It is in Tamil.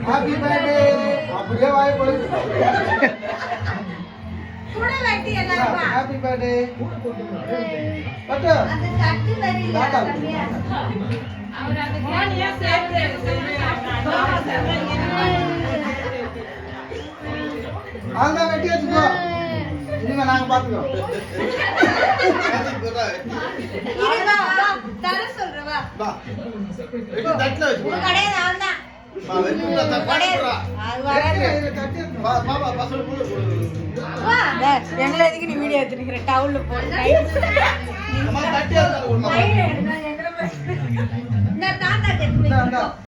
ஹாப்பி பர்த்டே அப்படியே வாய் போடுது கூட வெட்டி எல்லாரும் ஹாப்பி பர்த்டே பட்டு அந்த சட்டி வெறில கம்மியா அவர் அந்த கேனியா சேர்த்து அங்க வெட்டி வச்சுக்கோ இனிமே நாங்க பாத்துக்கிறோம் தர சொல்றவா வா வெட்டி தட்டல வச்சுக்கோ கடையில நான் தான் வா வெட்டி தட்டல அது வராது வா பாபா பசங்க போடு வா எங்கள எதுக்கு நீ வீடியோ எடுத்துக்கிற டவுல்ல போடு அம்மா தட்டியா நான் தாத்தா கெட்டு